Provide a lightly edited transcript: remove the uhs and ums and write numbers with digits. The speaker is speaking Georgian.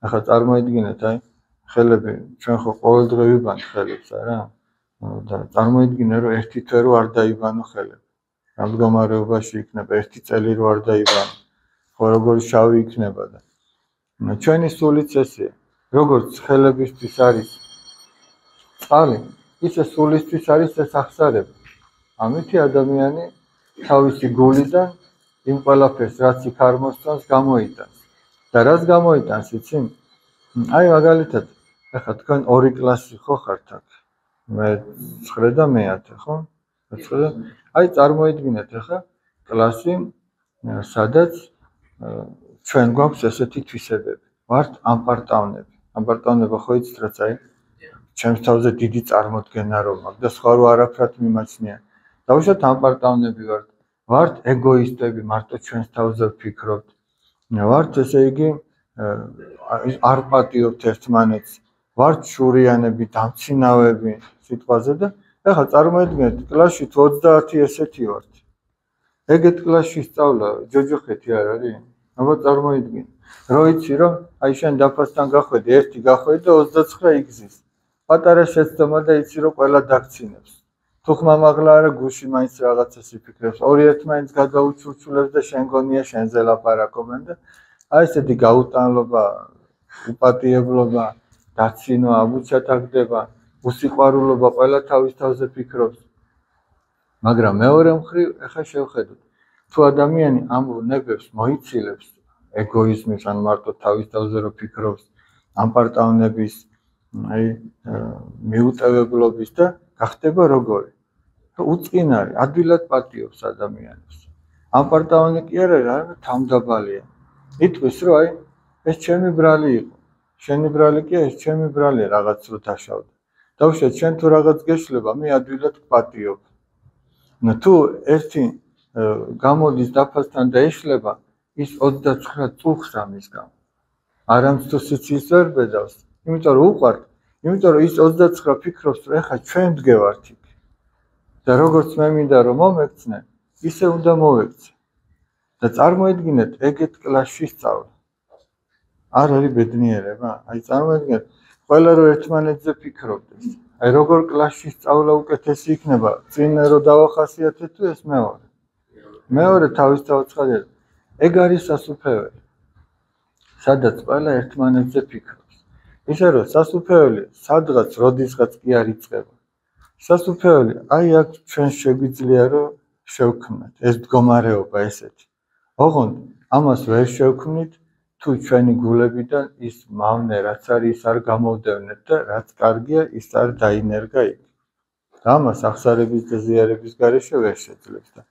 ახლა წარმოიდგინეთ, აი, ხელები ჩვენ ხო ყოველდღე ვიბანთ ხელებს, არა? და წარმოიდგინე, რომ ერთი თვე რო არ დაიბანო ხელები. რა მდგომარეობაში იქნება, ერთი წელი რო არ დაიბანო, ხო როგორი შავი იქნება და ჩვენი სულიც ესეა. როგორც ხელებისთვის არის წყალი, ისე სულისთვის არის ეს აღსარება. ამითი ადამიანი თავისი გულიდან იმ ყველაფერს, რაც იქ არ მოსწონს, გამოიტანს. და რაც გამოიტანს, იცი? აი მაგალითად, ახლა თქვენ 2 კლასი ხო ხართ აქ? მე 9 და მე 10, ხო? 9 და აი წარმოიდგინეთ ახლა კლასი, სადაც ჩვენ გვაქვს ესეთი თვისებები. ვართ ამპარტავნები. ამპარტავნება ხო იცით რაც აი ჩემს თავზე დიდი წარმოდგენა რომ მაქვს და სხვა რო არაფრად მიმაჩნია. დავუშვათ ამპარტავნები ვართ. ვართ ეგოისტები, მარტო ჩვენს თავზე ვფიქრობთ. ვართ ესე იგი არ პატიობთ ერთმანეთს. ვართ შურიანები, დამცინავები სიტყვაზე და ახლა წარმოიდგინეთ კლასში 30 ესეთი ვართ. ეგეთ კლასში სწავლა ჯოჯოხეთი არ არის? აბა წარმოიდგინე. რო იცი რომ აი შენ დაფასთან გახვედი, ერთი გახვედი და 29 იგზის. პატარა შეცდომა და იცი რომ ყველა დაგცინებს. თუ ხმამაღლა არა გულში მაინც რაღაცას იფიქრებს. ორი ერთმანეთს გადაუჩურჩულებს და შენ გონია შენზე ლაპარაკობენ და აი ესეთი გაუტანლობა, უპატიებლობა, დაცინვა, ამუჩათაგდება, უსიყვარულობა ყველა თავის თავზე ფიქრობს. მაგრამ მეორე მხრივ ეხა შევხედოთ. თუ ადამიანი ამ ნებებს მოიცილებს ეგოიზმის ან მარტო თავის თავზე რო ფიქრობს, ამპარტავნების, აი მიუტევებლობის და გახდება როგორი? უწყინარი, ადვილად პატიობს ადამიანებს. ამპარტავანი კი არ არის, არამედ თავმდაბალია. იტყვის რომ აი ეს ჩემი ბრალი იყო. შენი ბრალი კი ეს ჩემი ბრალია რაღაც რო დაშავდა. დავუშვათ შენ თუ რაღაც გეშლება, მე ადვილად გპატიობ. თუ ერთი გამოდის დაფასთან და ეშლება, ის 29 წუხს ამის გამო. არამც თუ სიცის ვერ ბედავს, იმიტომ რომ უყვართ, იმიტომ რომ ის 29 ფიქრობს, რომ ეხა ჩვენ ვდგევართ იქ. და როგორც მე მინდა რომ მომექცნენ, ისე უნდა მოვექცე. და წარმოიდგინეთ ეგეთ კლასში სწავლა. არ არის ბედნიერება? აი წარმოიდგინეთ, ყველა რო ერთმანეთზე ფიქრობდეს. აი როგორ კლასში სწავლა უკეთესი იქნება, წინ რო დავახასიათეთ თუ ეს მეორე. მეორე თავისთავად ცხადია. ეგ არის სასუფეველი. სადაც ყველა ერთმანეთზე ფიქრობს. ისე რომ სასუფეველი სადღაც როდისღაც კი არ იწყება. სასუფეველი აი აქ ჩვენ შეგვიძლია რომ შევქმნათ ეს მდგომარეობა ესეთი. ოღონდ ამას ვერ შევქმნით თუ ჩვენი გულებიდან ის მავნე რაც არის ის არ გამოვდევნეთ და რაც კარგია ის არ დაინერგა იქ. და ამას აღსარების და ზიარების გარეშე ვერ შეძლებს და